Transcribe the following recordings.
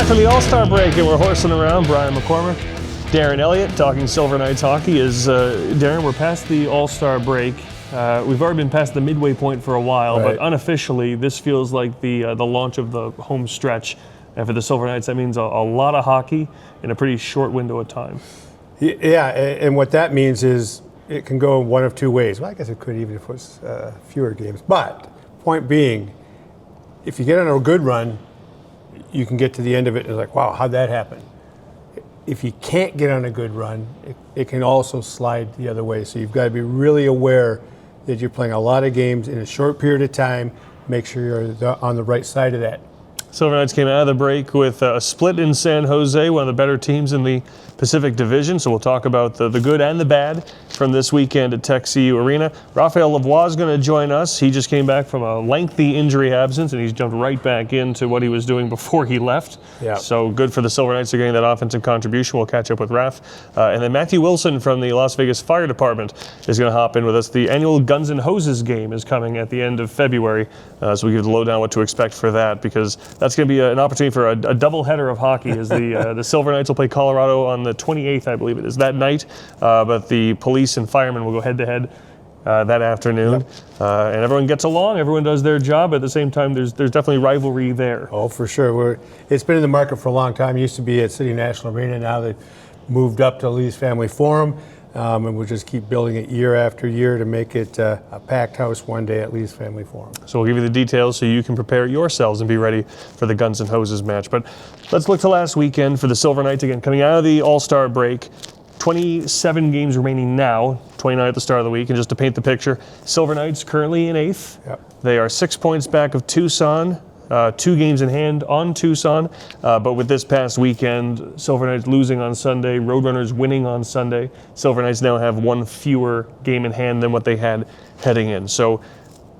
Back from the All-Star break, and we're horsing around. Brian McCormick, Darren Elliott, talking Silver Knights hockey. Darren, we're past the All-Star break. We've already been past the midway point for a while, right. But unofficially, this feels like the launch of the home stretch. And for the Silver Knights, that means a lot of hockey in a pretty short window of time. Yeah, and what that means is it can go one of two ways. Well, I guess it could even if it was fewer games. But point being, if you get on a good run, you can get to the end of it and it's like, wow, how'd that happen? If you can't get on a good run, it can also slide the other way. So you've got to be really aware that you're playing a lot of games in a short period of time. Make sure you're on the right side of that. Silver Knights came out of the break with a split in San Jose, one of the better teams in the Pacific Division. So we'll talk about the good and the bad from this weekend at Tech CU Arena. Raphael Lavoie is going to join us. He just came back from a lengthy injury absence, and he's jumped right back into what he was doing before he left. Yeah. So good for the Silver Knights. They're getting that offensive contribution. We'll catch up with Raph. And then Matthew Wilson from the Las Vegas Fire Department is going to hop in with us. The annual Guns N' Hoses game is coming at the end of February. So we give the lowdown what to expect for that, because that's going to be an opportunity for a double header of hockey as the Silver Knights will play Colorado on the 28th, I believe it is, that night. But the police and firemen will go head-to-head that afternoon. Yep. And everyone gets along, everyone does their job. At the same time, there's definitely rivalry there. Oh, for sure. It's been in the market for a long time. It used to be at City National Arena. Now they've moved up to Lee's Family Forum. And we'll just keep building it year after year to make it a packed house one day at Lee's Family Forum. So we'll give you the details so you can prepare yourselves and be ready for the Guns N' Hoses match. But let's look to last weekend for the Silver Knights again. Coming out of the All-Star break, 27 games remaining now, 29 at the start of the week. And just to paint the picture, Silver Knights currently in 8th. Yep. They are 6 points back of Tucson. 2 games in hand on Tucson, but with this past weekend, Silver Knights losing on Sunday, Roadrunners winning on Sunday. Silver Knights now have 1 fewer game in hand than what they had heading in. So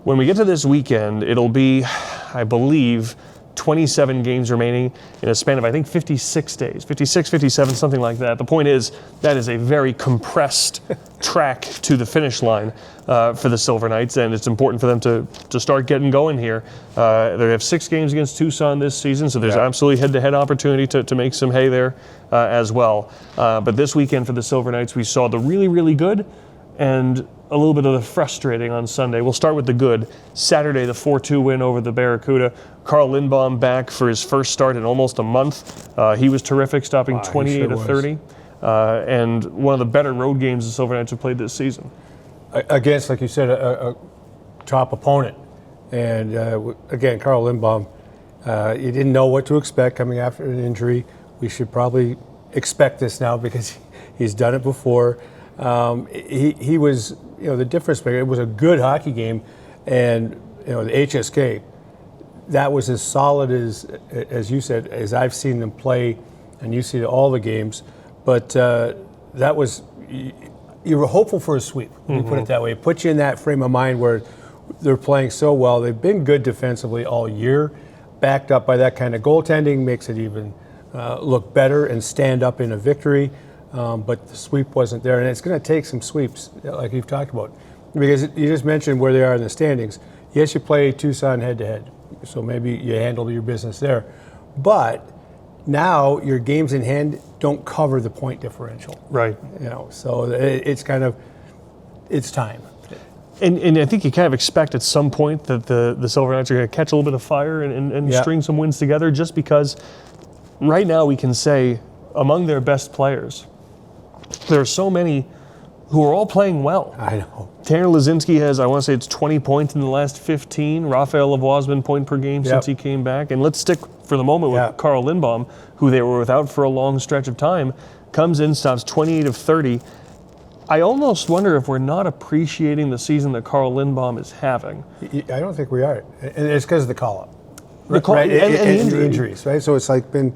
when we get to this weekend, it'll be, I believe, 27 games remaining in a span of, I think, 56 days, 56, 57, something like that. The point is, that is a very compressed track to the finish line for the Silver Knights, and it's important for them to start getting going here. They have 6 games against Tucson this season, so there's absolutely head-to-head opportunity to make some hay there as well. But this weekend for the Silver Knights, we saw the really, really good and a little bit of the frustrating on Sunday. We'll start with the good. Saturday, the 4-2 win over the Barracuda. Carl Lindbaum back for his first start in almost a month. He was terrific, stopping 28 of 30. And one of the better road games the Silver Knights have played this season. Against, like you said, a top opponent. And again, Carl Lindbaum, you didn't know what to expect coming after an injury. We should probably expect this now because he's done it before. He was, the difference maker. It was a good hockey game, and the HSK, that was as solid as you said, as I've seen them play, and you see all the games. But that was, you were hopeful for a sweep. Let me put it that way. It puts you in that frame of mind where they're playing so well. They've been good defensively all year, backed up by that kind of goaltending, makes it even look better and stand up in a victory. But the sweep wasn't there, and it's going to take some sweeps, like you've talked about, because you just mentioned where they are in the standings. Yes, you play Tucson head-to-head, so maybe you handle your business there. But now your games in hand don't cover the point differential. Right. So it's it's time. And I think you kind of expect at some point that the Silver Knights are going to catch a little bit of fire and string some wins together, just because right now we can say among their best players, there are so many who are all playing well. I know. Tanner Lazinski has, I want to say it's 20 points in the last 15. Raphael Lavoie has been point per game since he came back. And let's stick for the moment with Carl Lindbaum, who they were without for a long stretch of time, comes in, stops 28 of 30. I almost wonder if we're not appreciating the season that Carl Lindbaum is having. I don't think we are. And it's because of the call-up. And the injuries, right? So it's like been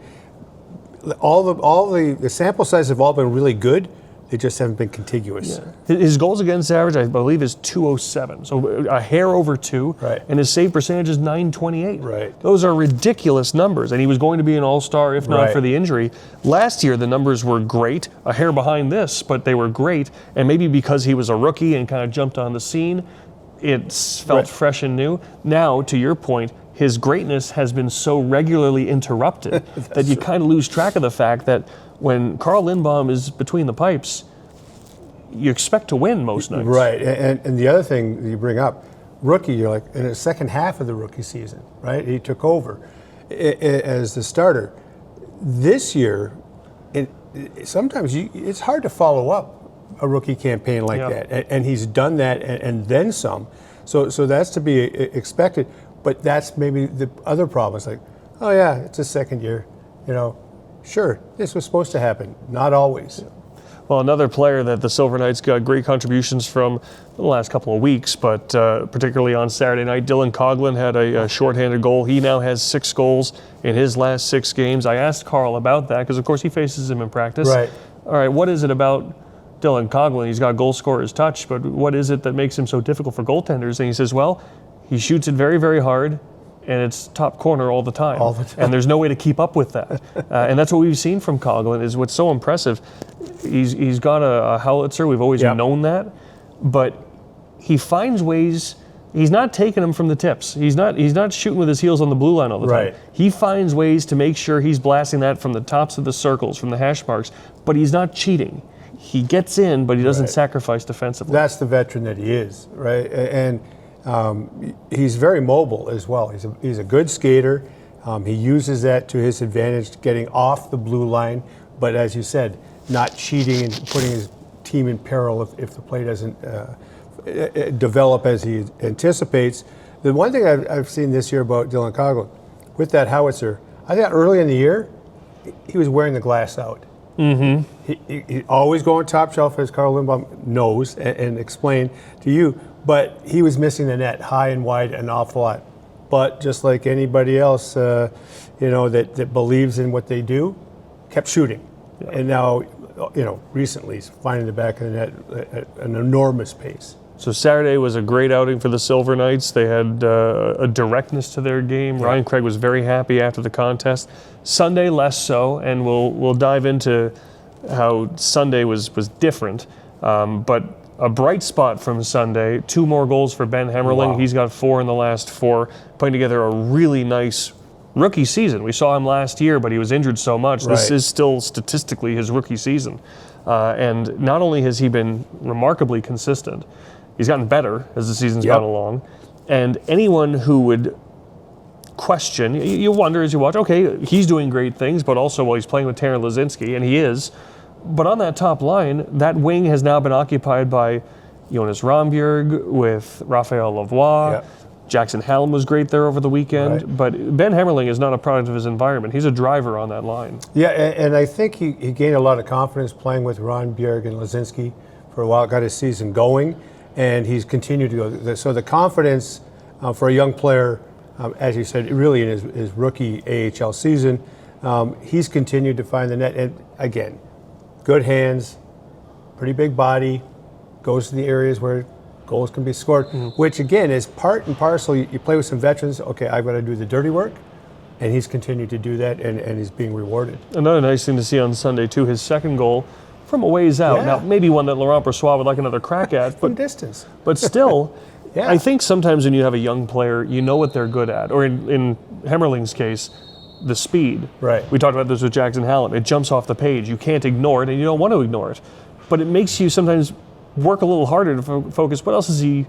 all the sample sizes have all been really good. They just haven't been contiguous. Yeah. His goals against average, I believe, is .207, so a hair over 2. Right. And his save percentage is .928. Right. Those are ridiculous numbers, and he was going to be an all-star if not for the injury. Last year, the numbers were great, a hair behind this, but they were great, and maybe because he was a rookie and kind of jumped on the scene, it felt fresh and new. Now, to your point, his greatness has been so regularly interrupted that you kind of lose track of the fact that when Carl Lindbaum is between the pipes, you expect to win most nights. Right, and the other thing that you bring up, rookie, you're like, in the second half of the rookie season, right? He took over as the starter. This year, sometimes it's hard to follow up a rookie campaign like that, and he's done that and then some. So that's to be expected, but that's maybe the other problem. It's like, oh yeah, it's his second year, Sure, this was supposed to happen. Not always. Well, another player that the Silver Knights got great contributions from the last couple of weeks, but particularly on Saturday night, Dylan Coughlin had a shorthanded goal. He now has 6 goals in his last 6 games. I asked Carl about that because, of course, he faces him in practice. Right. All right, what is it about Dylan Coughlin? He's got goal scorer's touch, but what is it that makes him so difficult for goaltenders? And he says, well, he shoots it very, very hard, and it's top corner all the time. All the time. And there's no way to keep up with that. And that's what we've seen from Coughlin, is what's so impressive. He's got a howitzer. We've always known that. But he finds ways. He's not taking them from the tips. He's not shooting with his heels on the blue line all the time. Right. He finds ways to make sure he's blasting that from the tops of the circles, from the hash marks. But he's not cheating. He gets in, but he doesn't sacrifice defensively. That's the veteran that he is, right? And he's very mobile as well. He's a good skater. He uses that to his advantage, getting off the blue line. But as you said, not cheating and putting his team in peril if the play doesn't develop as he anticipates. The one thing I've seen this year about Dylan Coughlin, with that howitzer, I think early in the year, he was wearing the glass out. Mm-hmm. He always going top shelf, as Carl Lindbaum knows and explained to you, but he was missing the net high and wide an awful lot. But just like anybody else, that believes in what they do, kept shooting. Yeah. And now, recently he's finding the back of the net at an enormous pace. So Saturday was a great outing for the Silver Knights. They had a directness to their game. Ryan Craig was very happy after the contest. Sunday, less so, and we'll dive into how Sunday was different. But a bright spot from Sunday, 2 more goals for Ben Hemmerling. Wow. He's got 4 in the last 4, putting together a really nice rookie season. We saw him last year, but he was injured so much. Right. This is still statistically his rookie season. And not only has he been remarkably consistent, he's gotten better as the season's gone along. And anyone who would question, you wonder as you watch, okay, he's doing great things, but also, he's playing with Taryn Lazinski, and he is. But on that top line, that wing has now been occupied by Jonas Rambjerg with Raphael Lavoie. Yep. Jackson Hallam was great there over the weekend. Right. But Ben Hemmerling is not a product of his environment. He's a driver on that line. Yeah, and I think he gained a lot of confidence playing with Rambjerg and Lazinski for a while, got his season going, and he's continued to go. So the confidence for a young player, as you said, really in his rookie AHL season, he's continued to find the net. And again, good hands, pretty big body, goes to the areas where goals can be scored, which again is part and parcel. You play with some veterans, okay, I've got to do the dirty work, and he's continued to do that, and he's being rewarded. Another nice thing to see on Sunday, too, his second goal from a ways out. Now, maybe one that Laurent Brossoit would like another crack at. From distance. But still, I think sometimes when you have a young player, you know what they're good at. Or in Hemmerling's case, the speed. Right. We talked about this with Jackson Hallam. It jumps off the page. You can't ignore it, and you don't want to ignore it. But it makes you sometimes work a little harder to focus. What else is he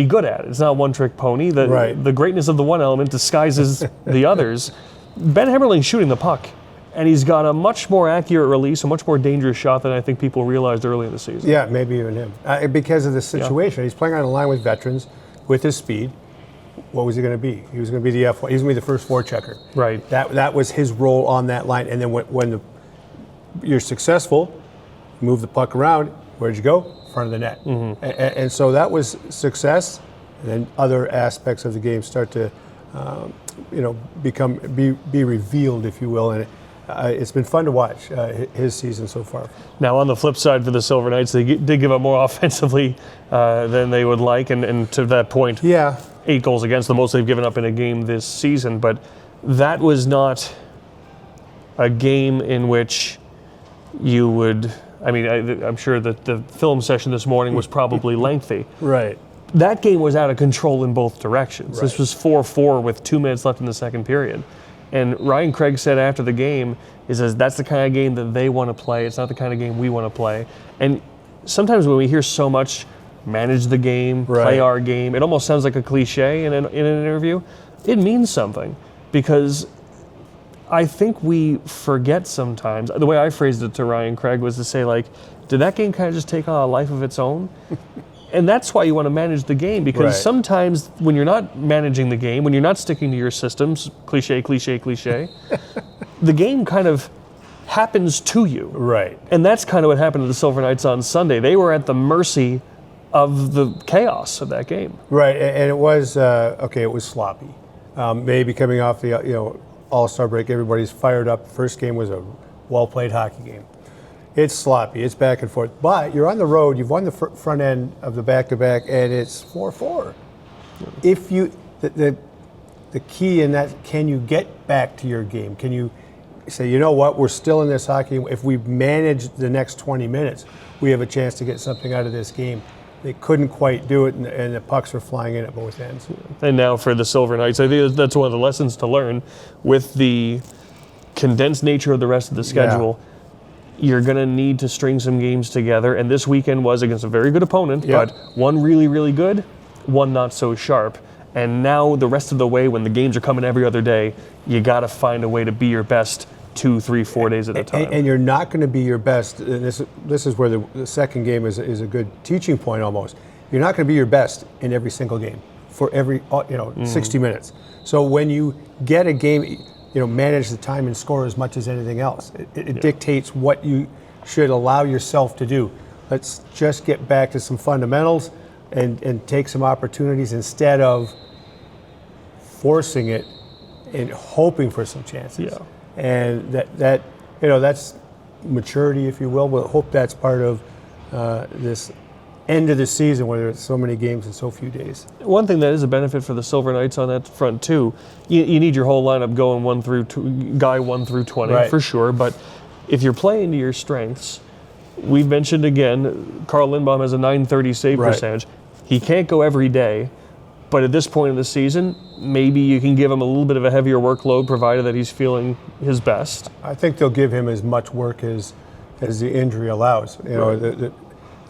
good at? It's not one-trick pony. The greatness of the one element disguises the others. Ben Hemmerling's shooting the puck, and he's got a much more accurate release, a much more dangerous shot than I think people realized early in the season. Yeah, maybe even him. Because of the situation. He's playing on a line with veterans with his speed. What was he going to be? He was going to be the F1. He was going to be the first forechecker. Right. That was his role on that line. And then when you're successful, move the puck around, where'd you go? Front of the net. Mm-hmm. And so that was success. And then other aspects of the game start to, be revealed, if you will. And it's been fun to watch his season so far. Now, on the flip side for the Silver Knights, they did give up more offensively than they would like, and to that point, 8 goals against, the most they've given up in a game this season. But that was not a game in which you would. I mean, I'm sure that the film session this morning was probably lengthy. Right. that game was out of control in both directions. Right. This was 4-4 with 2 minutes left in the second period. And Ryan Craig said after the game, he says, that's the kind of game that they want to play. It's not the kind of game we want to play. And sometimes when we hear so much, manage the game, play our game, it almost sounds like a cliche in an interview. It means something, because I think we forget sometimes. The way I phrased it to Ryan Craig was to say, like, did that game kind of just take on a life of its own? And that's why you want to manage the game, because sometimes when you're not managing the game, when you're not sticking to your systems, cliche, the game kind of happens to you. Right. And that's kind of what happened to the Silver Knights on Sunday. They were at the mercy of the chaos of that game. Right, and it was, it was sloppy. Maybe coming off the All-Star break, everybody's fired up. The first game was a well-played hockey game. It's sloppy, it's back and forth. But you're on the road, you've won the front end of the back-to-back, and it's 4-4. If you, the key in that, can you get back to your game? Can you say, you know what, we're still in this hockey. If we manage the next 20 minutes, we have a chance to get something out of this game. They couldn't quite do it, and the pucks were flying in at both ends. And now for the Silver Knights, I think that's one of the lessons to learn. With the condensed nature of the rest of the schedule, you're going to need to string some games together. And this weekend was against a very good opponent, but one really, really good, one not so sharp. And now the rest of the way, when the games are coming every other day, you got to find a way to be your best 2, 3, 4 days at a time. And you're not going to be your best. And this is where the second game is a good teaching point almost. You're not going to be your best in every single game for every 60 minutes. So when you get a game, manage the time and score as much as anything else. It dictates what you should allow yourself to do. Let's just get back to some fundamentals and take some opportunities instead of forcing it and hoping for some chances. Yeah. And that's maturity, if you will. But I hope that's part of this end of the season, where there's so many games in so few days. One thing that is a benefit for the Silver Knights on that front too, you need your whole lineup going 1 through 20 for sure. But if you're playing to your strengths, we've mentioned again, Carl Lindbaum has a .930 save percentage. He can't go every day, but at this point in the season, maybe you can give him a little bit of a heavier workload, provided that he's feeling his best. I think they'll give him as much work as the injury allows.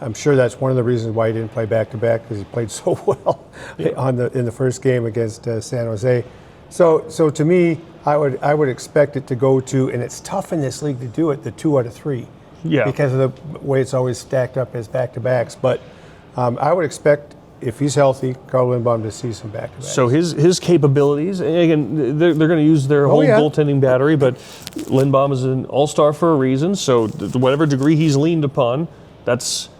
I'm sure that's one of the reasons why he didn't play back-to-back, because he played so well in the first game against San Jose. So to me, I would expect it to go to, and it's tough in this league to do it, the 2 out of 3. Yeah. Because of the way it's always stacked up as back-to-backs. But I would expect, if he's healthy, Carl Lindbaum to see some back-to-backs. So his capabilities, and again, they're going to use their whole goaltending battery, but Lindbaum is an all-star for a reason, so to whatever degree he's leaned upon, that's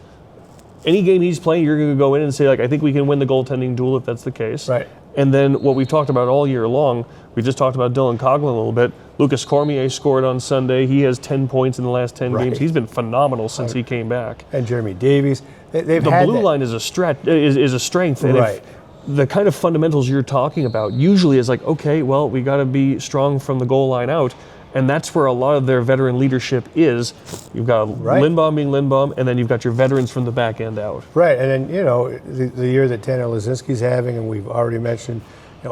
any game he's playing, you're going to go in and say, like, I think we can win the goaltending duel if that's the case. Right. And then what we've talked about all year long, we just talked about Dylan Coghlan a little bit. Lucas Cormier scored on Sunday. He has 10 points in the last 10 games. He's been phenomenal since he came back. And Jeremy Davies. The blue line is a strength. And if the kind of fundamentals you're talking about usually is like, okay, well, we got to be strong from the goal line out. And that's where a lot of their veteran leadership is. You've got Lindbaum being Lindbaum, and then you've got your veterans from the back end out. Right, and then, the year that Tanner Lazinski's having, and we've already mentioned,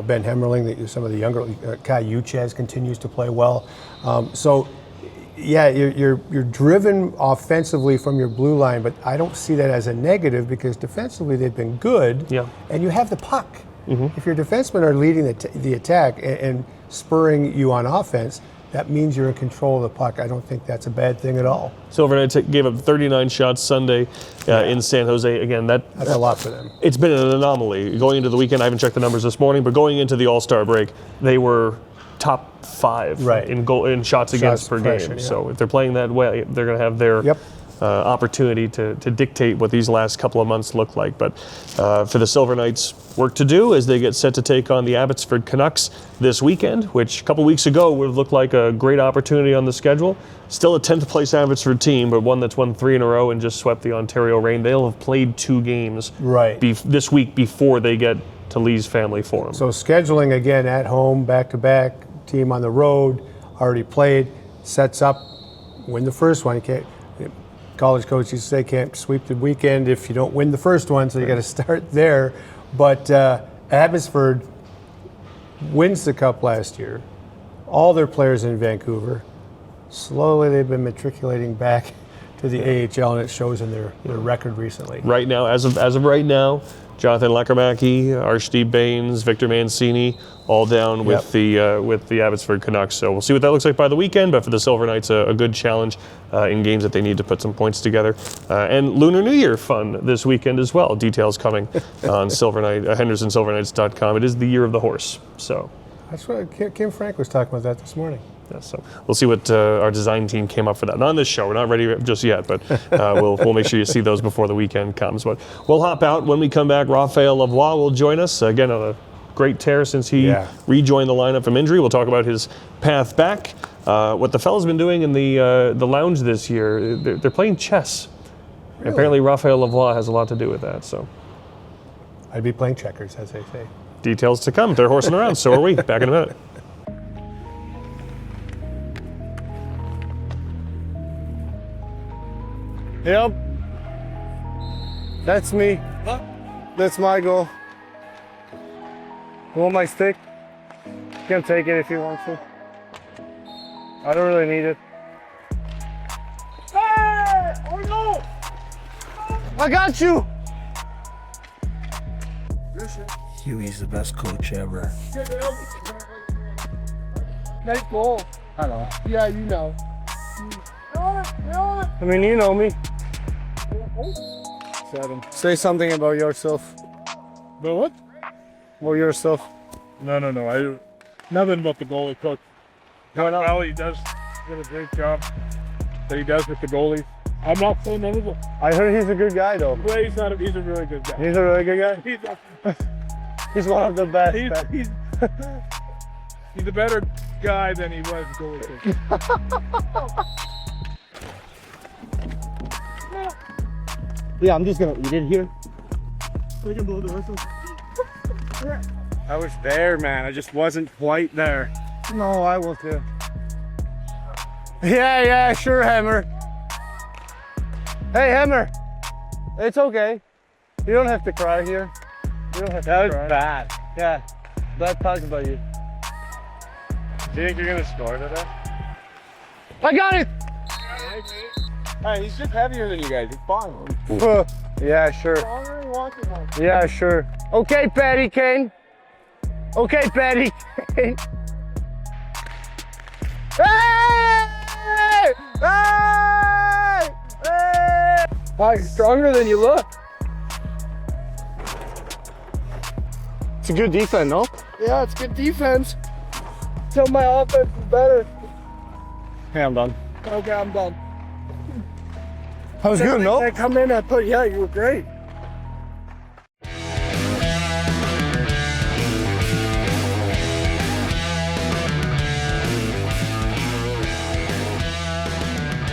Ben Hemmerling, some of the younger, Kai Uchez continues to play well. You're driven offensively from your blue line, but I don't see that as a negative, because defensively they've been good, and you have the puck. If your defensemen are leading the attack and spurring you on offense, that means you're in control of the puck. I don't think that's a bad thing at all. Silver Knights gave up 39 shots Sunday in San Jose. Again, that's a lot for them. It's been an anomaly. Going into the weekend, I haven't checked the numbers this morning, but going into the All-Star break, they were top 5 in shots against per game. So if they're playing that way, they're going to have their opportunity to dictate what these last couple of months look like. But for the Silver Knights, work to do as they get set to take on the Abbotsford Canucks this weekend, which a couple weeks ago would have looked like a great opportunity on the schedule. Still a 10th place Abbotsford team, but one that's won 3 in a row and just swept the Ontario Reign. They'll have played 2 games this week before they get to Lee's Family Forum. So scheduling again at home, back-to-back, team on the road, already played, sets up, win the first one. college coach used to say, can't sweep the weekend if you don't win the first one, so you got to start there. But Abbotsford wins the cup last year. All their players in Vancouver. Slowly they've been matriculating back to the AHL, and it shows in their record recently. Right now, as of right now, Jonathan Lekermacki, Arshdeep Baines, Victor Mancini, all down with the Abbotsford Canucks. So we'll see what that looks like by the weekend. But for the Silver Knights, a good challenge in games that they need to put some points together. And Lunar New Year fun this weekend as well. Details coming on HendersonSilverKnights.com. It is the year of the horse. So That's what Kim Frank was talking about that this morning. yeah, so we'll see what our design team came up for that. Not on this show, we're not ready just yet, but we'll make sure you see those before the weekend comes. But we'll hop out. When we come back, Raphael Lavoie will join us. Again, on a great tear since he rejoined the lineup from injury. We'll talk about his path back. What the fellas been doing in the lounge this year, they're playing chess. Really? Apparently Raphael Lavoie has a lot to do with that. So I'd be playing checkers, as they say. details to come. They're horsing around, so are we. Back in a minute. Yep. That's me. Huh? That's my goal. You want my stick? You can take it if you want to. I don't really need it. Hey! Oh no! I got you! Huey's the best coach ever. Nice ball. I know. Yeah, you know. I mean, you know me. 7. Say something about yourself. But what? About yourself. No. Nothing about the goalie coach. Well, he does a great job that he does with the goalies. I'm not saying anything. I heard he's a good guy, though. Well, he's a really good guy. He's a really good guy? He's one of the best. He's a better guy than he was goalie coach. Yeah, I'm just gonna eat it here. I was there, man. I just wasn't quite there. No, I was there. Yeah, sure, Hammer. Hey, Hammer. It's okay. You don't have to cry here. You don't have to cry. That was bad. Yeah, bad talk about you. Do you think you're gonna score today? I got it! Hey, he's just heavier than you guys. It's fine. Yeah, sure. Yeah, sure. Okay, Patty Kane. Okay, Patty Kane. Hey! Hey! Hey! Wow, you're stronger than you look. It's a good defense, no? Yeah, it's good defense. Tell my offense is better. Hey, I'm done. Okay, I'm done. That was good, no? I come in, yeah, you were great.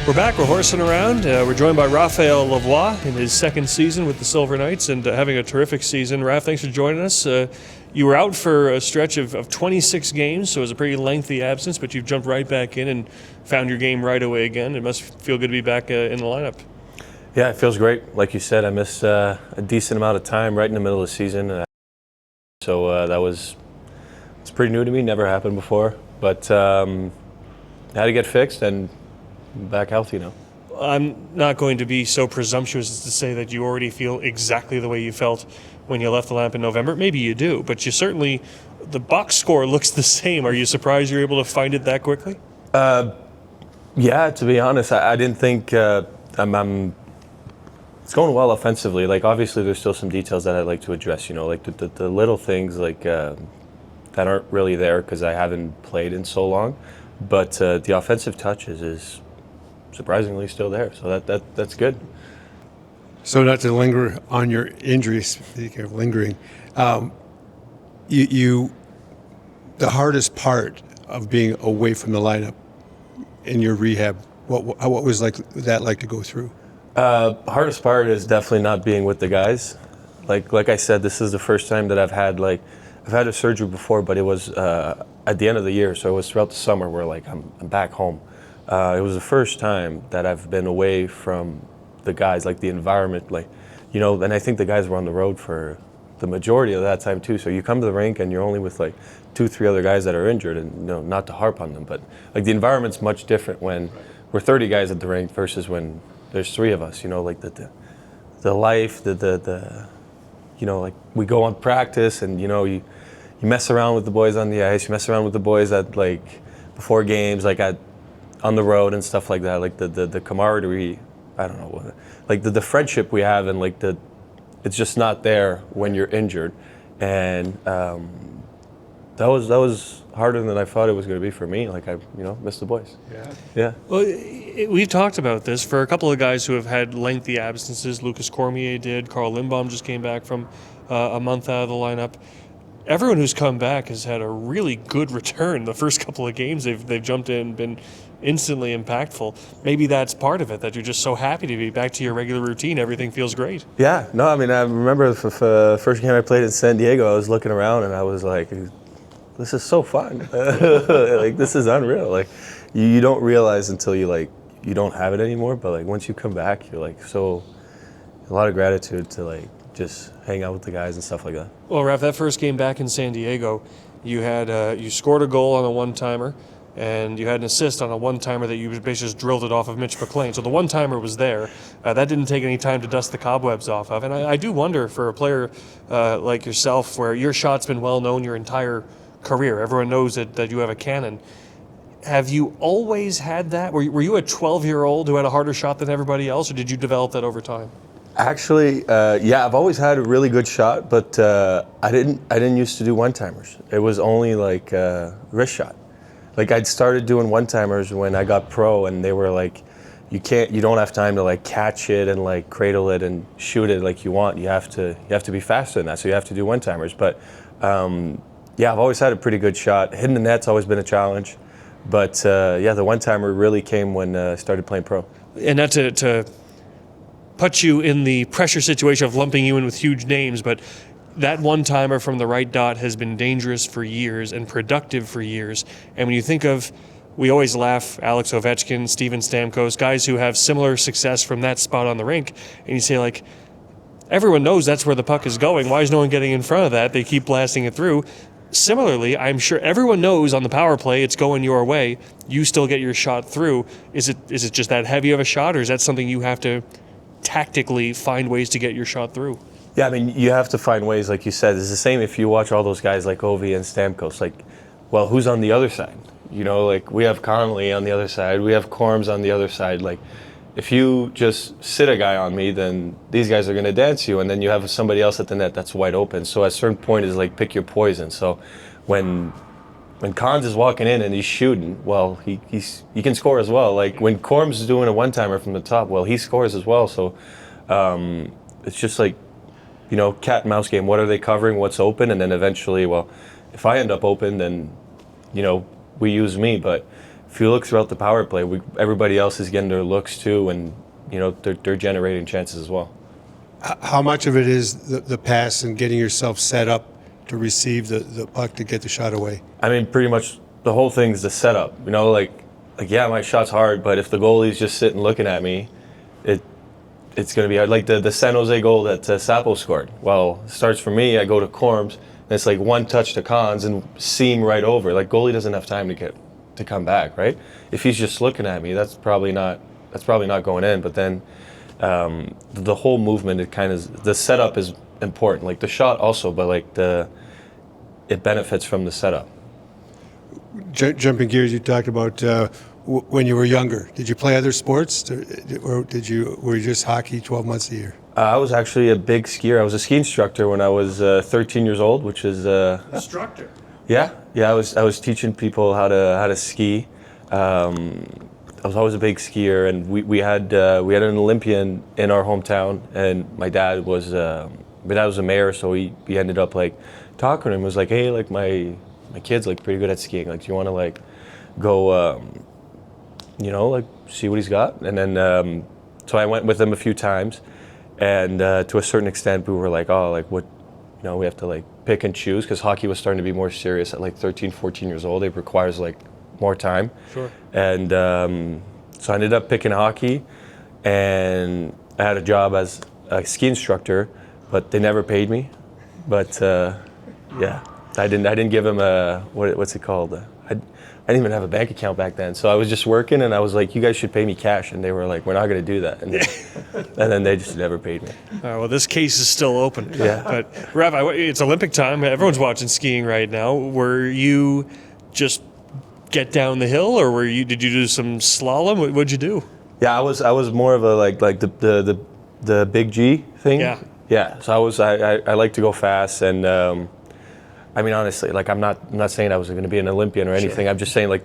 We're back. We're horsing around. We're joined by Raphael Lavoie in his second season with the Silver Knights and having a terrific season. Raph, thanks for joining us. You were out for a stretch of 26 games, so it was a pretty lengthy absence, but you've jumped right back in and found your game right away again. It must feel good to be back in the lineup. Yeah, it feels great. Like you said, I missed a decent amount of time right in the middle of the season. So it's pretty new to me, never happened before. But had to get fixed and back healthy now. I'm not going to be so presumptuous as to say that you already feel exactly the way you felt when you left the lineup in November. Maybe you do, but you certainly, the box score looks the same. Are you surprised you're able to find it that quickly? Yeah, to be honest, I didn't think I'm it's going well offensively. Like, obviously, there's still some details that I'd like to address, you know, like the little things like that aren't really there because I haven't played in so long. But the offensive touches is surprisingly still there, so that's good. So not to linger on your injuries, speaking of lingering, you the hardest part of being away from the lineup in your rehab, what was that to go through? Hardest part is definitely not being with the guys. Like I said, this is the first time that I've had a surgery before, but it was at the end of the year, so it was throughout the summer where I'm back home. It was the first time that I've been away from the guys, like the environment, like, you know, and I think the guys were on the road for the majority of that time too. So you come to the rink and you're only with like 2-3 other guys that are injured, and you know, not to harp on them, but like the environment's much different when we're 30 guys at the rink versus when there's 3 of us. You know, like the life, the you know, like we go on practice, and you know, you mess around with the boys on the ice, you mess around with the boys at like before games, like on the road and stuff like that. Like the camaraderie, I don't know, like the friendship we have, and like it's just not there when you're injured, and that was harder than I thought it was going to be for me. Like I, you know, missed the boys. Yeah. Well, we've talked about this for a couple of guys who have had lengthy absences. Lucas Cormier did. Carl Lindbaum just came back from a month out of the lineup. Everyone who's come back has had a really good return. The first couple of games they've jumped in, been instantly impactful. Maybe that's part of it, that you're just so happy to be back to your regular routine. Everything feels great. Yeah. No, I mean, I remember the first game I played in San Diego, I was looking around and I was like, this is so fun. Like, this is unreal. Like, you don't realize until you don't have it anymore. But like once you come back, you're like a lot of gratitude to like just hang out with the guys and stuff like that. Well, Raph, that first game back in San Diego, you had you scored a goal on a one-timer, and you had an assist on a one-timer that you basically just drilled it off of Mitch McLean. So the one-timer was there. That didn't take any time to dust the cobwebs off of. And I do wonder, for a player like yourself, where your shot's been well known your entire career, everyone knows that you have a cannon. Have you always had that? Were you a 12-year-old who had a harder shot than everybody else, or did you develop that over time? Actually, yeah, I've always had a really good shot, but I didn't used to do one-timers. It was only like wrist shot. Like I'd started doing one-timers when I got pro, and they were like, you don't have time to like catch it and like cradle it and shoot it like you want. You have to be faster than that, so you have to do one-timers. But yeah, I've always had a pretty good shot. Hitting the net's always been a challenge, but yeah, the one-timer really came when I started playing pro. And not to put you in the pressure situation of lumping you in with huge names, but that one-timer from the right dot has been dangerous for years and productive for years. And when you think of, we always laugh, Alex Ovechkin, Steven Stamkos, guys who have similar success from that spot on the rink, and you say, like, everyone knows that's where the puck is going. Why is no one getting in front of that? They keep blasting it through. Similarly, I'm sure everyone knows on the power play it's going your way. You still get your shot through. Is it just that heavy of a shot, or is that something you have to tactically find ways to get your shot through? Yeah, I mean, you have to find ways, like you said. It's the same if you watch all those guys like Ovi and Stamkos. Like, well, who's on the other side? You know, like we have Connolly on the other side. We have Corms on the other side. Like, if you just sit a guy on me, then these guys are going to dance you, and then you have somebody else at the net that's wide open. So at a certain point is like pick your poison. So when Cons is walking in and he's shooting, well, he can score as well. Like when Corms is doing a one-timer from the top, well, he scores as well. So it's just like, you know, cat and mouse game. What are they covering? What's open? And then eventually, well, if I end up open, then, you know, we use me. But if you look throughout the power play, everybody else is getting their looks too, and you know they're generating chances as well. How much of it is the pass and getting yourself set up to receive the puck to get the shot away? I mean, pretty much the whole thing's the setup. You know, like yeah, my shot's hard, but if the goalie's just sitting looking at me, it's going to be hard. Like the San Jose goal that Sapo scored. Well, it starts for me. I go to Corms, and it's like one touch to Cons and seam right over. Like goalie doesn't have time to come back, right? If he's just looking at me, that's probably not going in. But then the whole movement, the setup is important. Like the shot also, but like it benefits from the setup. Jumping gears, you talked about when you were younger. Did you play other sports, or were you just hockey 12 months a year? I was actually a big skier. I was a ski instructor when I was 13 years old, which is Instructor. Yeah. I was teaching people how to ski. I was always a big skier, and we had an Olympian in our hometown, and my dad was a mayor, so he ended up like talking to him. Was like, hey, like my kid's like pretty good at skiing. Like, do you want to like go, you know, like see what he's got? And then so I went with him a few times, and to a certain extent, we were like, oh, like what, you know, we have to like pick and choose, because hockey was starting to be more serious at like 13, 14 years old. It requires like more time. Sure. And so I ended up picking hockey, and I had a job as a ski instructor, but they never paid me. But yeah, I didn't give them what's it called? I didn't even have a bank account back then, so I was just working, and I was like, "You guys should pay me cash," and they were like, "We're not going to do that," and then they just never paid me. Well, this case is still open. Yeah. But Rav, it's Olympic time. Everyone's watching skiing right now. Were you just get down the hill, or did you do some slalom? What'd you do? Yeah, I was more of a like the big G thing. Yeah. Yeah. So I like to go fast, and I mean, honestly, like I'm not saying I was going to be an Olympian or anything. Sure. I'm just saying like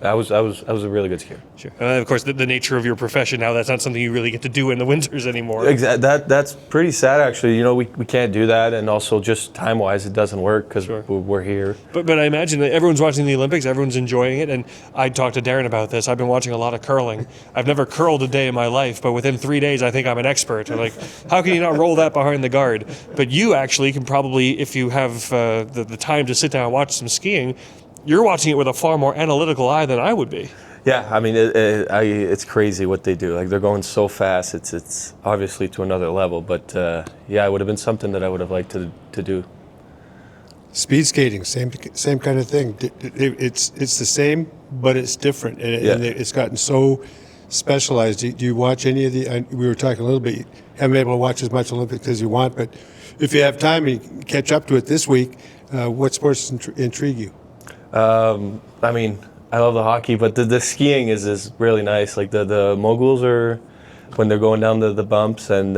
I was a really good skier. Sure. Of course, the nature of your profession now, that's not something you really get to do in the winters anymore. Exactly. That's pretty sad, actually. You know, we can't do that, and also just time-wise, it doesn't work because we're here. But I imagine that everyone's watching the Olympics, everyone's enjoying it, and I talked to Darren about this. I've been watching a lot of curling. I've never curled a day in my life, but within 3 days, I think I'm an expert. I'm like, how can you not roll that behind the guard? But you actually can probably, if you have the time to sit down and watch some skiing, you're watching it with a far more analytical eye than I would be. Yeah, I mean, it's crazy what they do. Like, they're going so fast. It's obviously to another level. But, yeah, it would have been something that I would have liked to do. Speed skating, same kind of thing. It's the same, but it's different, and it's gotten so specialized. Do you watch any of the? We were talking a little bit. You haven't been able to watch as much Olympics as you want, but if you have time and you catch up to it this week, what sports intrigue you? I mean, I love the hockey, but the skiing is really nice. Like the moguls are when they're going down the bumps, and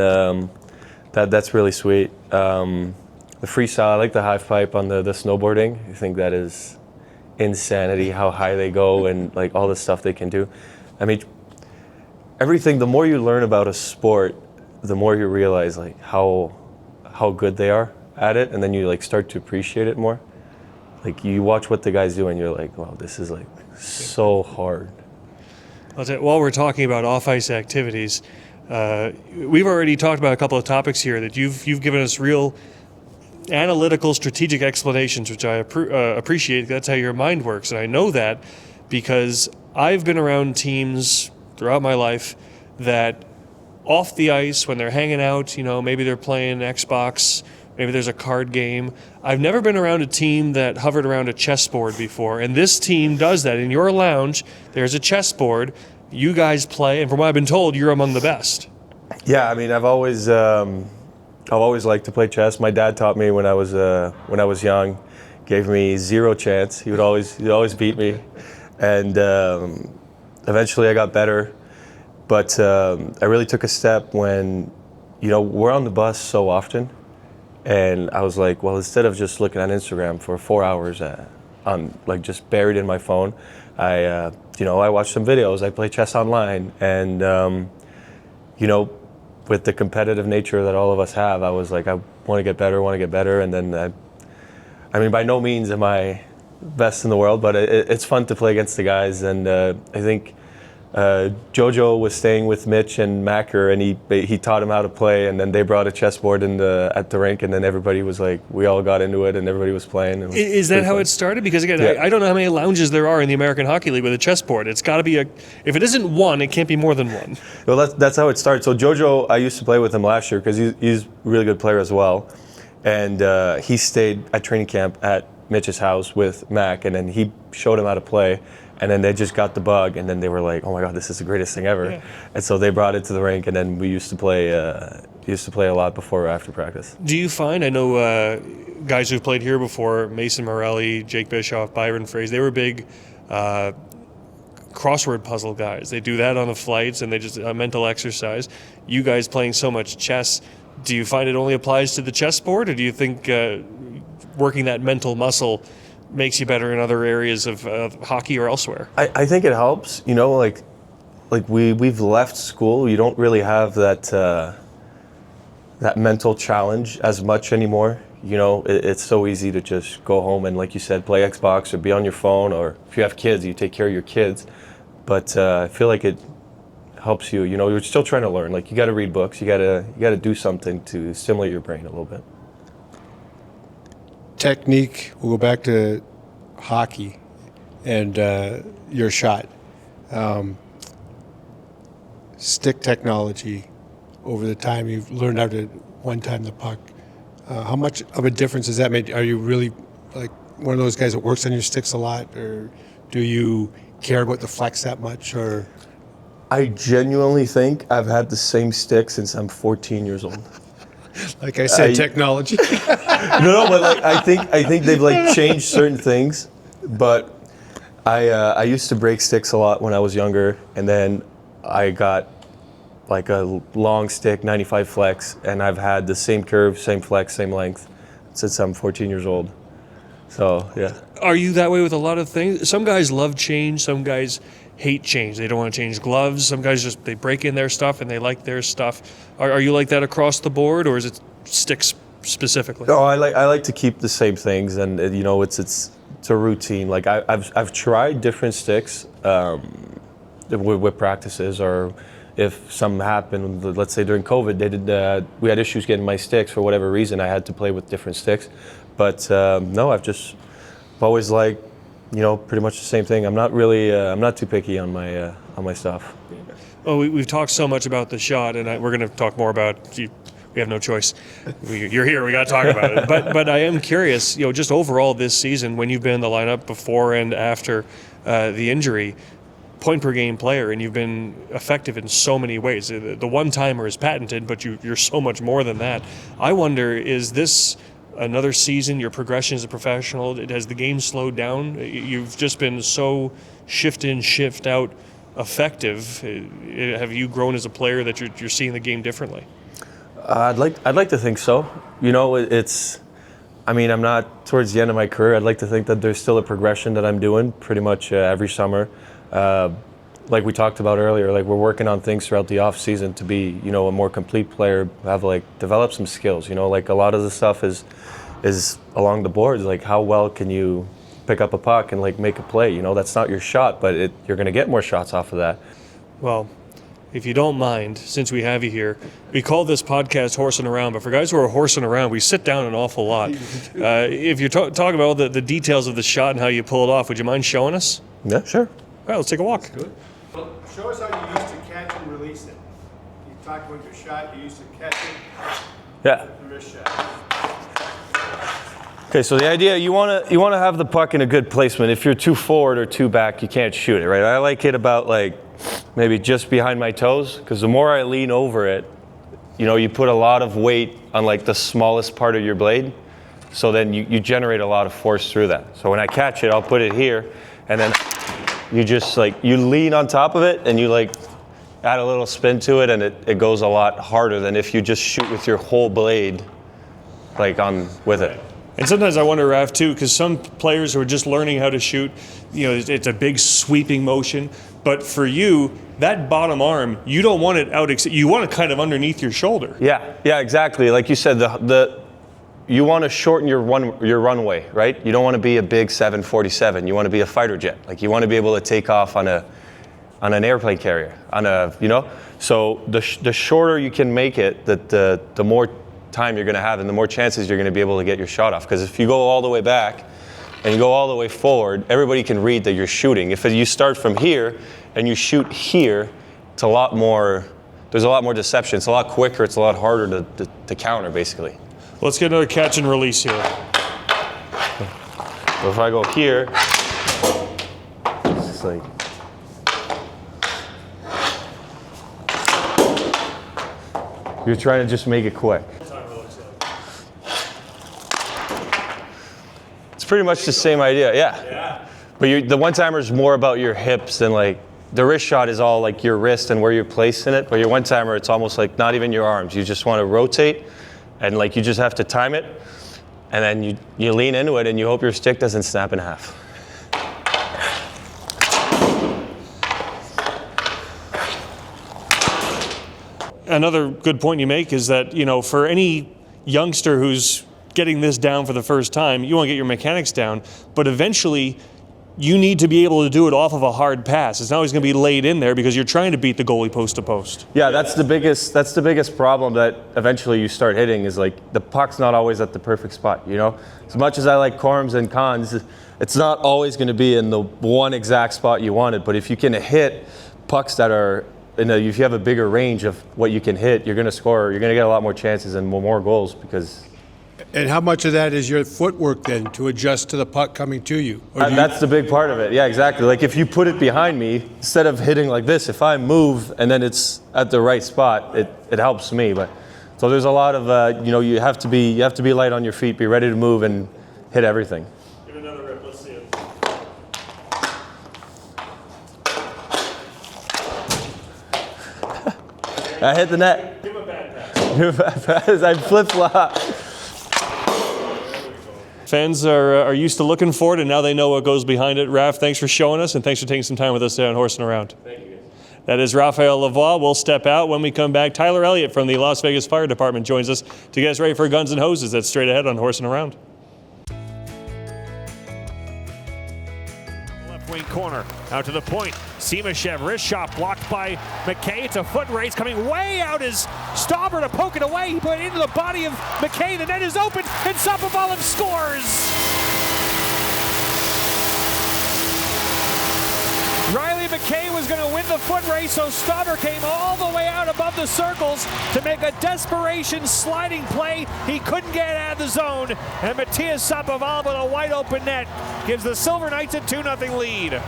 that's really sweet. The freestyle, I like the half pipe on the snowboarding. I think that is insanity how high they go and like all the stuff they can do. I mean, everything. The more you learn about a sport, the more you realize like how good they are at it, and then you like start to appreciate it more. Like you watch what the guys do, and you're like, wow, this is like so hard. While we're talking about off-ice activities, we've already talked about a couple of topics here that you've given us real analytical, strategic explanations, which I appreciate. That's how your mind works, and I know that because I've been around teams throughout my life that off the ice, when they're hanging out, you know, maybe they're playing Xbox, maybe there's a card game. I've never been around a team that hovered around a chessboard before, and this team does that. In your lounge, there's a chessboard. You guys play, and from what I've been told, you're among the best. Yeah, I mean, I've always liked to play chess. My dad taught me when I was young, gave me zero chance. He'd always beat me, and eventually I got better. But I really took a step when, you know, we're on the bus so often. And I was like, well, instead of just looking at Instagram for 4 hours on like just buried in my phone, I watched some videos. I play chess online, and you know, with the competitive nature that all of us have, I was like, I want to get better. And then I mean, by no means am I best in the world, but it's fun to play against the guys. And I think Jojo was staying with Mitch and Macker, and he taught him how to play, and then they brought a chessboard at the rink, and then everybody was like, we all got into it, and everybody was playing. Is that how it started? Because again, I don't know how many lounges there are in the American Hockey League with a chessboard. It's got to be if it isn't one, it can't be more than one. Well, that's how it started. So Jojo, I used to play with him last year because he's a really good player as well, and he stayed at training camp at Mitch's house with Mac, and then he showed him how to play. And then they just got the bug, and then they were like, "Oh my God, this is the greatest thing ever!" Yeah. And so they brought it to the rink, and then we used to play a lot before or after practice. Do you find? I know guys who've played here before: Mason Morelli, Jake Bischoff, Byron Fraze. They were big crossword puzzle guys. They do that on the flights, and they just a mental exercise. You guys playing so much chess, do you find it only applies to the chessboard, or do you think working that mental muscle makes you better in other areas of hockey or elsewhere? I think it helps. You know, like we've left school. You don't really have that mental challenge as much anymore. You know, it's so easy to just go home and, like you said, play Xbox or be on your phone, or if you have kids, you take care of your kids. But I feel like it helps you. You know, you're still trying to learn. Like, you got to read books. You got to do something to stimulate your brain a little bit. Technique. We'll go back to hockey and your shot. stick technology over the time you've learned how to one-time the puck. How much of a difference has that made? Are you really like one of those guys that works on your sticks a lot, or do you care about the flex that much? Or I genuinely think I've had the same stick since I'm 14 years old. like I said, technology. No, but like I think they've like changed certain things. But I used to break sticks a lot when I was younger, and then I got like a long stick, 95 flex, and I've had the same curve, same flex, same length since I'm 14 years old. So yeah. Are you that way with a lot of things? Some guys love change. Some guys hate change. They don't want to change gloves. Some guys just they break in their stuff and they like their stuff. Are you like that across the board, or is it sticks specifically? No, I like to keep the same things, and you know it's a routine. Like I've tried different sticks with practices, or if something happened, let's say during COVID, we had issues getting my sticks for whatever reason. I had to play with different sticks, but no, I've always liked, you know, pretty much the same thing. I'm not really, I'm not too picky on my stuff. Oh, we've talked so much about the shot, and we're going to talk more about. We have no choice. You're here. We got to talk about it. But I am curious. You know, just overall this season, when you've been in the lineup before and after the injury, point per game player, and you've been effective in so many ways. The one-timer is patented, but you're so much more than that. I wonder, is this another season, your progression as a professional, has the game slowed down? You've just been so shift in, shift out effective. Have you grown as a player that you're seeing the game differently? I'd like to think so. You know, I mean, I'm not towards the end of my career. I'd like to think that there's still a progression that I'm doing pretty much every summer. Like we talked about earlier, like we're working on things throughout the off season to be, you know, a more complete player, have like develop some skills. You know, like a lot of the stuff is along the boards. Like how well can you pick up a puck and like make a play? You know, that's not your shot, but you're going to get more shots off of that. Well, if you don't mind, since we have you here, we call this podcast Horsin' Around, but for guys who are horsing around, we sit down an awful lot. If you're talking about the details of the shot and how you pull it off, would you mind showing us? Yeah, sure. All right, let's take a walk. Good. Well, show us how you used to catch and release it. You talked about your shot. You used to catch it. Yeah. The wrist shot. Okay, so the idea, you want to have the puck in a good placement. If you're too forward or too back, you can't shoot it, right? I like it about like maybe just behind my toes, because the more I lean over it, you know, you put a lot of weight on like the smallest part of your blade, so then you generate a lot of force through that. So when I catch it, I'll put it here, and then you just like, you lean on top of it and you like add a little spin to it, and it goes a lot harder than if you just shoot with your whole blade like on with it. And sometimes I wonder, Raph, too, because some players who are just learning how to shoot, you know, it's a big sweeping motion. But for you, that bottom arm, you don't want it out. You want it kind of underneath your shoulder. Yeah, exactly. Like you said, you want to shorten your runway, right? You don't want to be a big 747. You want to be a fighter jet. Like you want to be able to take off on an airplane carrier, you know. So the shorter you can make it, the more time you're going to have, and the more chances you're going to be able to get your shot off. Because if you go all the way back and you go all the way forward, everybody can read that you're shooting. If you start from here and you shoot here, it's a lot more. There's a lot more deception. It's a lot quicker. It's a lot harder to counter, basically. Let's get another catch and release here. So if I go here, it's just like. You're trying to just make it quick. It's pretty much the same idea, yeah. But the one-timer is more about your hips than like, the wrist shot is all like your wrist and where you're placed in it. But your one-timer, it's almost like not even your arms. You just want to rotate, and like you just have to time it, and then you lean into it and you hope your stick doesn't snap in half. Another good point you make is that, you know, for any youngster who's getting this down for the first time, you want to get your mechanics down, but eventually you need to be able to do it off of a hard pass. It's not always going to be laid in there because you're trying to beat the goalie post to post. Yeah, that's the biggest problem that eventually you start hitting is like the puck's not always at the perfect spot, you know? As much as I like corms and cons, it's not always going to be in the one exact spot you want it, but if you can hit pucks that are if you have a bigger range of what you can hit, you're going to score. You're going to get a lot more chances and more goals because. And how much of that is your footwork then to adjust to the puck coming to you? That's the big part of it. Yeah, exactly. Like if you put it behind me, instead of hitting like this, if I move and then it's at the right spot, it helps me. But so there's a lot of you have to be light on your feet, be ready to move and hit everything. Give another rip. Let's see it. I hit the net. Give him a bad pass. I flip-flop. Fans are used to looking for it, and now they know what goes behind it. Raph, thanks for showing us, and thanks for taking some time with us on Horsin Around. Thank you, guys. That is Raphael Lavoie. We'll step out. When we come back, Tyler Elliott from the Las Vegas Fire Department joins us to get us ready for Guns and Hoses. That's straight ahead on Horsin Around. Left wing corner, out to the point. Simashev, wrist shot blocked by McKay. It's a foot race coming way out as Stauber to poke it away. He put it into the body of McKay. The net is open, and Sapovalov scores. Riley McKay was going to win the foot race, so Stauber came all the way out above the circles to make a desperation sliding play. He couldn't get out of the zone, and Matthias Sapovalov with a wide open net gives the Silver Knights a 2-0 lead.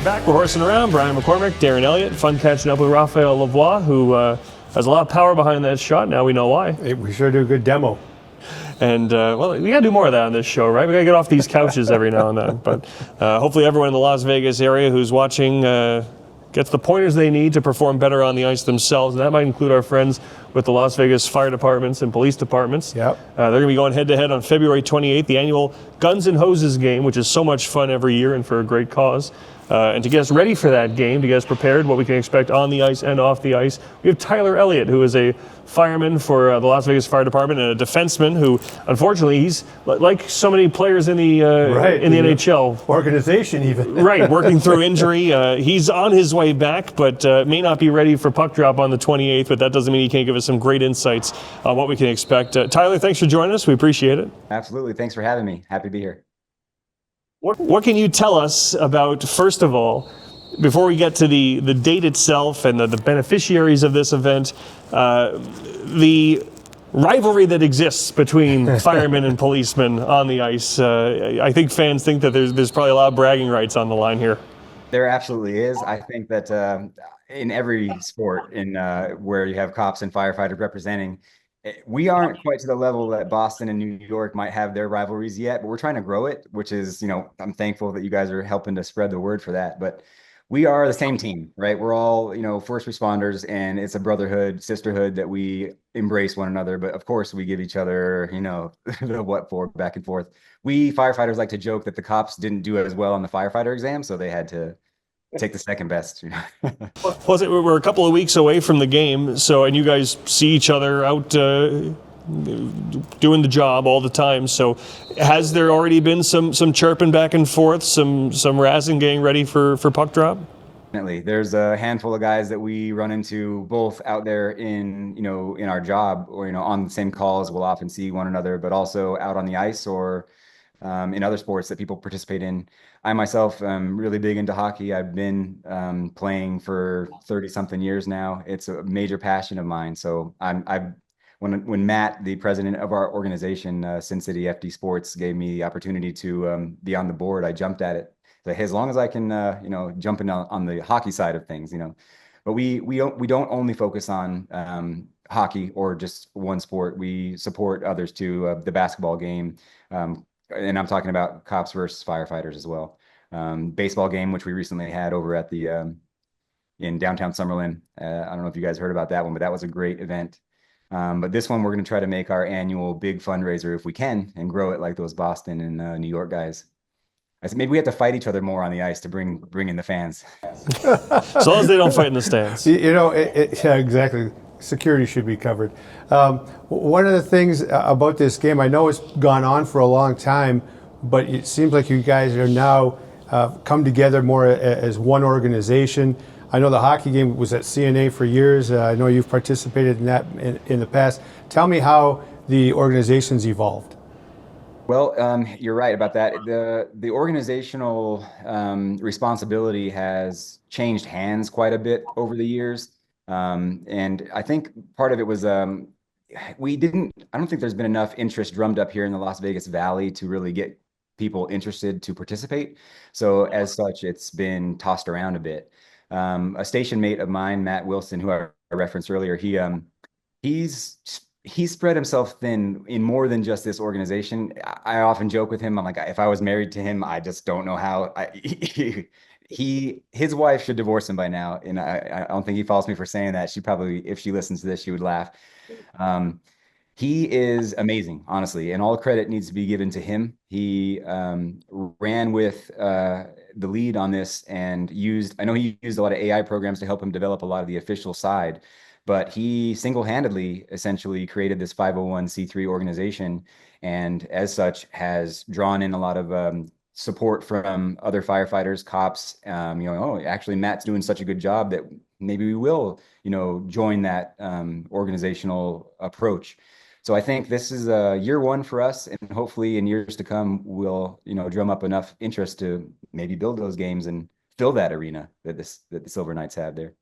Back, we're horsing around. Brian McCormick, Darren Elliott. Fun catching up with Raphael Lavoie, who has a lot of power behind that shot. Now we know why. Hey, we sure do a good demo. And, well, we got to do more of that on this show, right? We got to get off these couches every now and then. But hopefully everyone in the Las Vegas area who's watching gets the pointers they need to perform better on the ice themselves. And that might include our friends with the Las Vegas Fire Departments and Police Departments. Yep. They're going to be going head-to-head on February 28th, the annual Guns and Hoses game, which is so much fun every year and for a great cause. And to get us ready for that game, to get us prepared, what we can expect on the ice and off the ice, we have Tyler Elliott, who is a fireman for the Las Vegas Fire Department and a defenseman who, unfortunately, he's like so many players in the NHL. Organization even. Right, working through injury. He's on his way back, but may not be ready for puck drop on the 28th, but that doesn't mean he can't give us some great insights on what we can expect. Tyler, thanks for joining us. We appreciate it. Absolutely. Thanks for having me. Happy to be here. What can you tell us about, first of all, before we get to the date itself and the beneficiaries of this event, the rivalry that exists between firemen and policemen on the ice? I think fans think that there's probably a lot of bragging rights on the line here. There absolutely is. I think that in every sport where you have cops and firefighters representing, we aren't quite to the level that Boston and New York might have their rivalries yet, but we're trying to grow it, which is, I'm thankful that you guys are helping to spread the word for that. But we are the same team, right? We're all, first responders, and it's a brotherhood, sisterhood that we embrace one another. But of course, we give each other, the what for back and forth. We firefighters like to joke that the cops didn't do as well on the firefighter exam, so they had to take the second best. We're a couple of weeks away from the game, and you guys see each other out doing the job all the time. So, has there already been some chirping back and forth, some razzing, getting ready for puck drop? Definitely. There's a handful of guys that we run into both out there in our job or on the same calls. We'll often see one another, but also out on the ice or in other sports that people participate in. I myself am really big into hockey. I've been playing for 30-something years now. It's a major passion of mine. So when Matt, the president of our organization, Sin City FD Sports, gave me the opportunity to be on the board, I jumped at it. So, hey, as long as I can, jump in on the hockey side of things, But we don't only focus on hockey or just one sport. We support others too. The basketball game. And I'm talking about cops versus firefighters as well. Baseball game, which we recently had over at the in downtown Summerlin. I don't know if you guys heard about that one, but that was a great event. But this one, we're going to try to make our annual big fundraiser if we can and grow it like those Boston and New York guys. I said maybe we have to fight each other more on the ice to bring in the fans. As long as they don't fight in the stands. Yeah, exactly. Security should be covered. One of the things about this game, I know it's gone on for a long time, but it seems like you guys are now come together more as one organization. I know the hockey game was at CNA for years. I know you've participated in that in the past. Tell me how the organization's evolved. Well, you're right about that. The organizational responsibility has changed hands quite a bit over the years, and I think part of it was we didn't. I don't think there's been enough interest drummed up here in the Las Vegas Valley to really get people interested to participate. So as such, it's been tossed around a bit. A station mate of mine, Matt Wilson, who I referenced earlier, he's spread himself thin in more than just this organization. I often joke with him. I'm like, if I was married to him, I just don't know how. His wife should divorce him by now, and I don't think he faults me for saying that. She probably, if she listens to this, she would laugh. He is amazing, honestly, and all credit needs to be given to him. He ran with the lead on this and I know he used a lot of AI programs to help him develop a lot of the official side, but he single-handedly essentially created this 501c3 organization, and as such has drawn in a lot of support from other firefighters, cops. Oh, actually, Matt's doing such a good job that maybe we will, join that organizational approach. So I think this is year one for us, and hopefully in years to come, we'll, drum up enough interest to maybe build those games and fill that arena that the Silver Knights have there.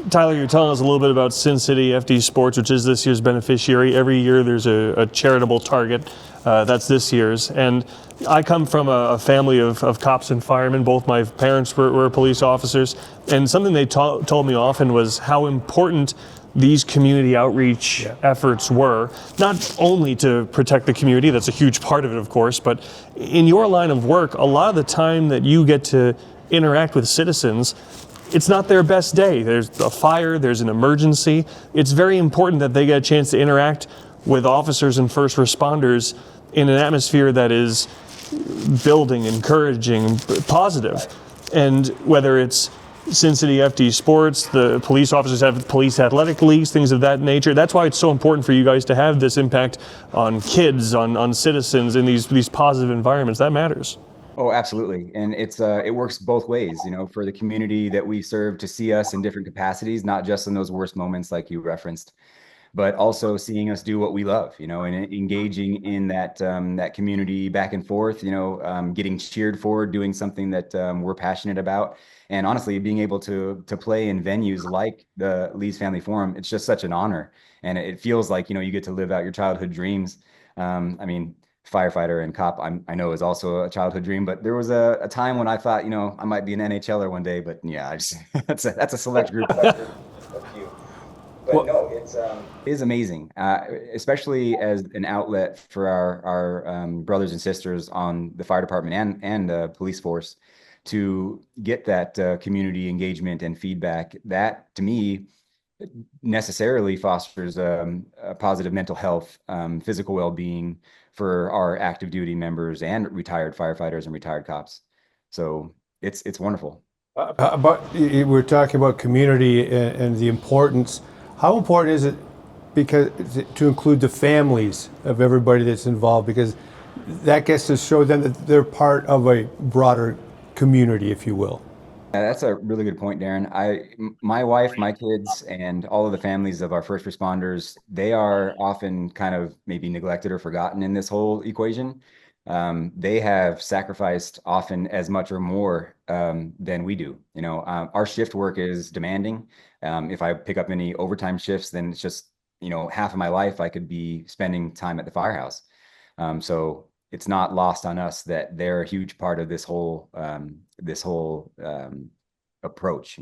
Tyler, you're telling us a little bit about Sin City FD Sports, which is this year's beneficiary. Every year there's a charitable target. That's this year's. And I come from a family of cops and firemen. Both my parents were police officers. And something they told me often was how important these community outreach efforts were, not only to protect the community, that's a huge part of it, of course, but in your line of work, a lot of the time that you get to interact with citizens, it's not their best day. There's a fire, there's an emergency. It's very important that they get a chance to interact with officers and first responders in an atmosphere that is building, encouraging, positive. And whether it's Sin City FD Sports, the police officers have police athletic leagues, things of that nature. That's why it's so important for you guys to have this impact on kids, on citizens in these positive environments. That matters. Oh, absolutely. And it works both ways, for the community that we serve to see us in different capacities, not just in those worst moments like you referenced, but also seeing us do what we love, and engaging in that community back and forth, getting cheered for, doing something that we're passionate about. And honestly, being able to play in venues like the Lee's Family Forum, it's just such an honor. And it feels like, you get to live out your childhood dreams. Firefighter and cop, I know is also a childhood dream, but there was a time when I thought, I might be an NHLer one day, but yeah, that's a select group. But no, it is amazing, especially as an outlet for our brothers and sisters on the fire department and the police force to get that community engagement and feedback. That, to me, necessarily fosters a positive mental health, physical well-being for our active duty members and retired firefighters and retired cops. So it's wonderful. But we're talking about community and the importance. How important is it to include the families of everybody that's involved? Because that gets to show them that they're part of a broader community, if you will. Yeah, that's a really good point, Darren. My wife, my kids, and all of the families of our first responders, they are often kind of maybe neglected or forgotten in this whole equation. They have sacrificed often as much or more than we do. Our shift work is demanding. If I pick up any overtime shifts, then it's just, half of my life I could be spending time at the firehouse. So it's not lost on us that they're a huge part of this whole approach.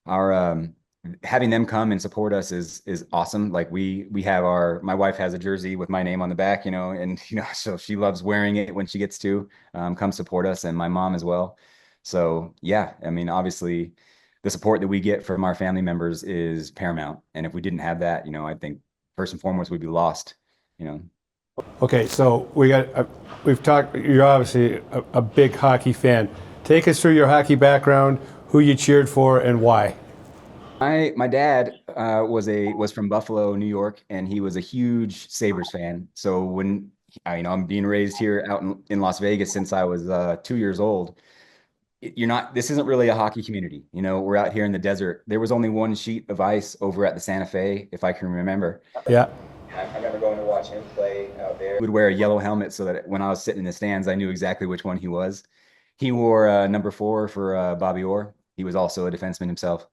Our having them come and support us is awesome. Like we have my wife has a jersey with my name on the back, and so she loves wearing it when she gets to come support us, and my mom as well. So yeah, obviously the support that we get from our family members is paramount, and if we didn't have that, I think first and foremost we'd be lost. Okay, so we've talked. You're obviously a big hockey fan. Take us through your hockey background, who you cheered for, and why. My dad was from Buffalo, New York, and he was a huge Sabres fan. So when I'm being raised here out in Las Vegas since I was 2 years old, you're not, this isn't really a hockey community. You know, we're out here in the desert. There was only one sheet of ice over at the Santa Fe, if I can remember. Yeah. I remember going to watch him play out there. He would wear a yellow helmet so that when I was sitting in the stands, I knew exactly which one he was. He wore number 4 for Bobby Orr. He was also a defenseman himself.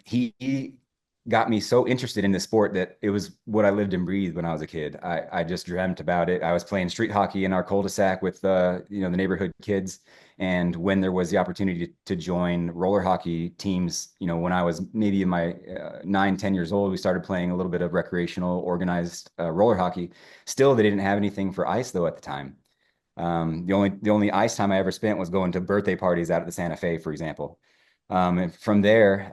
He got me so interested in the sport that it was what I lived and breathed when I was a kid. I just dreamt about it. I was playing street hockey in our cul-de-sac with the neighborhood kids. And when there was the opportunity to join roller hockey teams, when I was maybe in my 9, 10 years old, we started playing a little bit of recreational organized roller hockey. Still, they didn't have anything for ice though at the time. The only ice time I ever spent was going to birthday parties out at the Santa Fe, for example. And from there,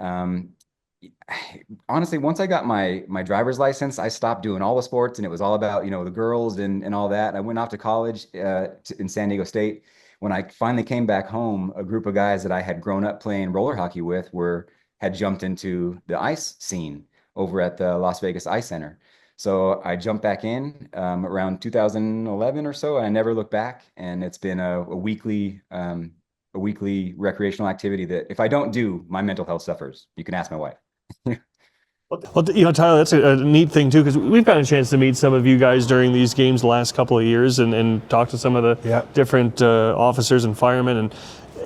honestly, once I got my driver's license, I stopped doing all the sports, and it was all about, the girls and all that. I went off to college in San Diego State. When I finally came back home, a group of guys that I had grown up playing roller hockey with had jumped into the ice scene over at the Las Vegas Ice Center. So I jumped back in around 2011 or so, and I never looked back. And it's been a weekly recreational activity that if I don't do, my mental health suffers. You can ask my wife. Well, Tyler, that's a neat thing too, because we've gotten a chance to meet some of you guys during these games the last couple of years and talk to some of the different officers and firemen. And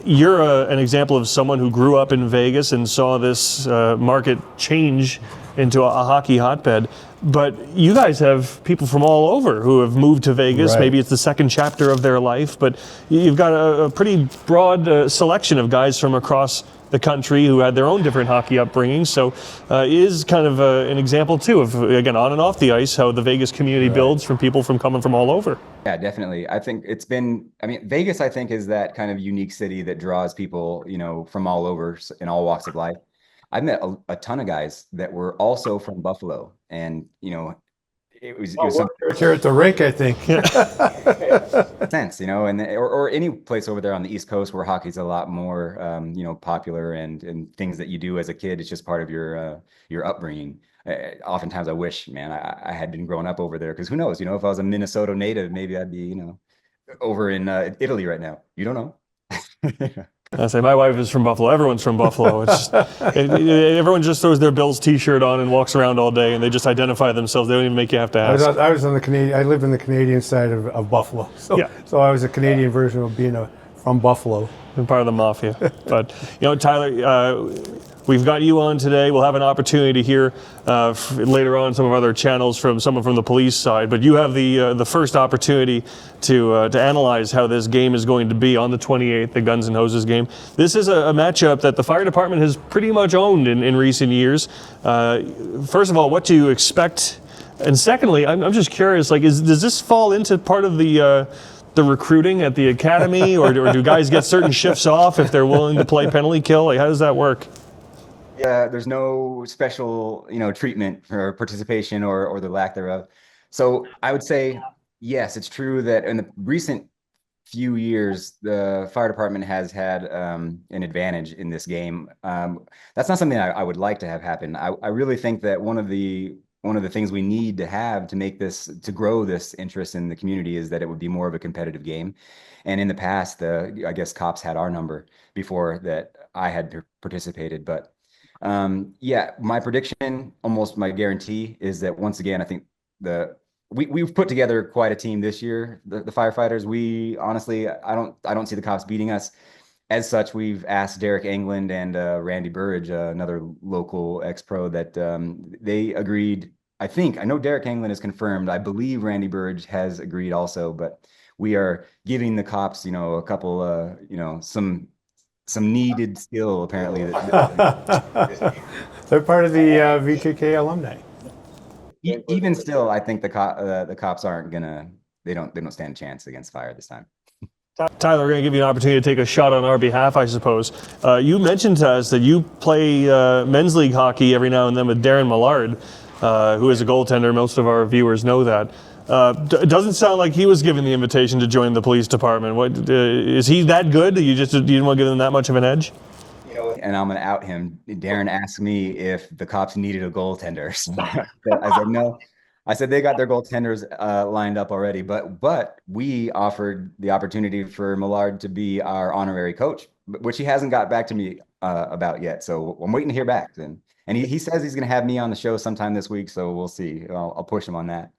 you're an example of someone who grew up in Vegas and saw this market change into a hockey hotbed. But you guys have people from all over who have moved to Vegas. Right. Maybe it's the second chapter of their life, but you've got a pretty broad selection of guys from across the country who had their own different hockey upbringing. So it is kind of an example too of, again, on and off the ice, how the Vegas community builds from people coming from all over. Yeah, definitely. I think Vegas, I think, is that kind of unique city that draws people, from all over in all walks of life. I've met a ton of guys that were also from Buffalo, and it was Here at the rink, I think. sense, and or any place over there on the East Coast where hockey's a lot more popular, and things that you do as a kid, it's just part of your upbringing. Oftentimes I wish, man, I had been growing up over there, because who knows, if I was a Minnesota native, maybe I'd be over in Italy right now. You don't know. I say my wife is from Buffalo. Everyone's from Buffalo. It's just, everyone just throws their Bills T-shirt on and walks around all day, and they just identify themselves. They don't even make you have to ask. I was on the Canadian. I lived in the Canadian side of Buffalo, so I was a Canadian version of being from Buffalo. And part of the mafia. But Tyler, we've got you on today. We'll have an opportunity to hear later on some of other channels from someone from the police side. But you have the first opportunity to analyze how this game is going to be on the 28th, the Guns and Hoses game. This is a matchup that the fire department has pretty much owned in recent years. First of all, what do you expect? And secondly, I'm just curious, does this fall into part of the recruiting at the academy, or do guys get certain shifts off if they're willing to play penalty kill? How does that work? Yeah, there's no special, treatment for participation or the lack thereof. So I would say, yes, it's true that in the recent few years, the fire department has had an advantage in this game. That's not something I would like to have happen. I really think that one of the things we need to have to grow this interest in the community is that it would be more of a competitive game. And in the past, I guess cops had our number before that I had participated. But my prediction, almost my guarantee, is that once again, I think we've put together quite a team this year. The firefighters. We honestly, I don't see the cops beating us. As such, we've asked Derek England and Randy Burridge, another local ex-pro, that they agreed. I know Derek England is confirmed. I believe Randy Burridge has agreed also, but we are giving the cops, a couple, some needed skill apparently. They're part of the VKK alumni. Even still, I think the cops aren't they don't stand a chance against fire this time. Tyler, we're going to give you an opportunity to take a shot on our behalf, I suppose. You mentioned to us that you play men's league hockey every now and then with Darren Millard, who is a goaltender. Most of our viewers know that. It doesn't sound like he was given the invitation to join the police department. Is he that good? You didn't want to give him that much of an edge? And I'm going to out him. Darren asked me if the cops needed a goaltender. So I said no. I said they got their goaltenders lined up already, but we offered the opportunity for Millard to be our honorary coach, which he hasn't got back to me about yet. So I'm waiting to hear back. And he says he's going to have me on the show sometime this week, so we'll see. I'll push him on that.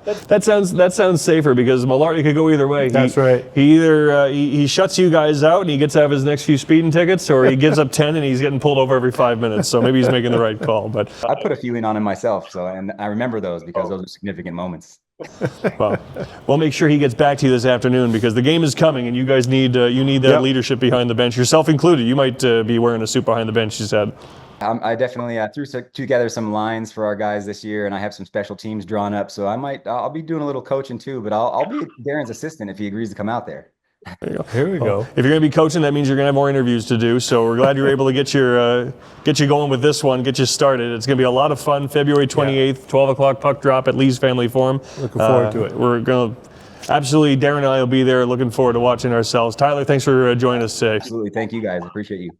That sounds safer because Millard could go either way. That's right. He either he shuts you guys out and he gets to have his next few speeding tickets, or he gives up 10 and he's getting pulled over every 5 minutes. So maybe he's making the right call. But I put a few in on him myself, and I remember those because those are significant moments. well, we'll make sure he gets back to you this afternoon because the game is coming and you guys need that leadership behind the bench, yourself included. You might be wearing a suit behind the bench, you said. I definitely threw together some lines for our guys this year, and I have some special teams drawn up. So I'll be doing a little coaching too, but I'll be Darren's assistant if he agrees to come out there. Here we go. If you're going to be coaching, that means you're going to have more interviews to do. So we're glad you're able to get you going with this one, get you started. It's going to be a lot of fun. February 28th, 12 o'clock puck drop at Lee's Family Forum. Looking forward to it. We're going to absolutely. Darren and I will be there. Looking forward to watching ourselves. Tyler, thanks for joining us today. Absolutely, thank you guys. Appreciate you.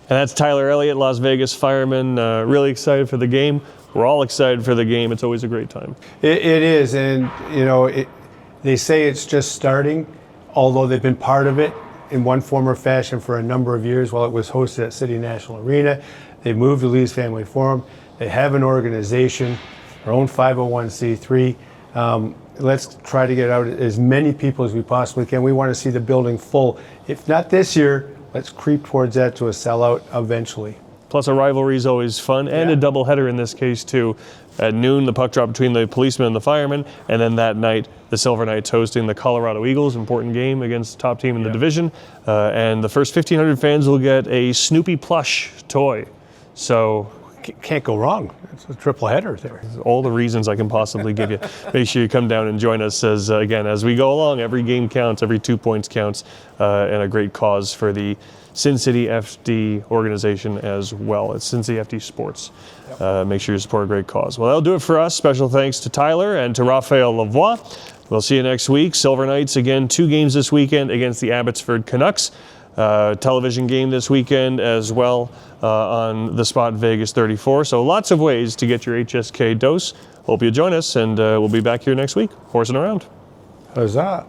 And that's Tyler Elliott, Las Vegas fireman. Really excited for the game. We're all excited for the game. It's always a great time. It is, and they say it's just starting, although they've been part of it in one form or fashion for a number of years while it was hosted at City National Arena. They moved to Lee's Family Forum. They have an organization, their own 501c3. Let's try to get out as many people as we possibly can. We want to see the building full. If not this year, let's creep towards that to a sellout eventually. Plus, a rivalry is always fun, and a doubleheader in this case, too. At noon, the puck drop between the policemen and the firemen, and then that night, the Silver Knights hosting the Colorado Eagles, important game against the top team in the division. And the first 1,500 fans will get a Snoopy plush toy. So can't go wrong. It's a triple header there. All the reasons I can possibly give you. Make sure you come down and join us as we go along. Every game counts, every 2 points counts, and a great cause for the Sin City FD organization as well. It's Sin City FD Sports. Make sure you support a great cause. Well, that'll do it for us. Special thanks to Tyler and to Raphael Lavoie. We'll see you next week. Silver Knights, again, 2 games this weekend against the Abbotsford Canucks. Television game this weekend as well on the Spot Vegas 34. So lots of ways to get your HSK dose. Hope you join us, and we'll be back here next week. Horsing around. Huzzah.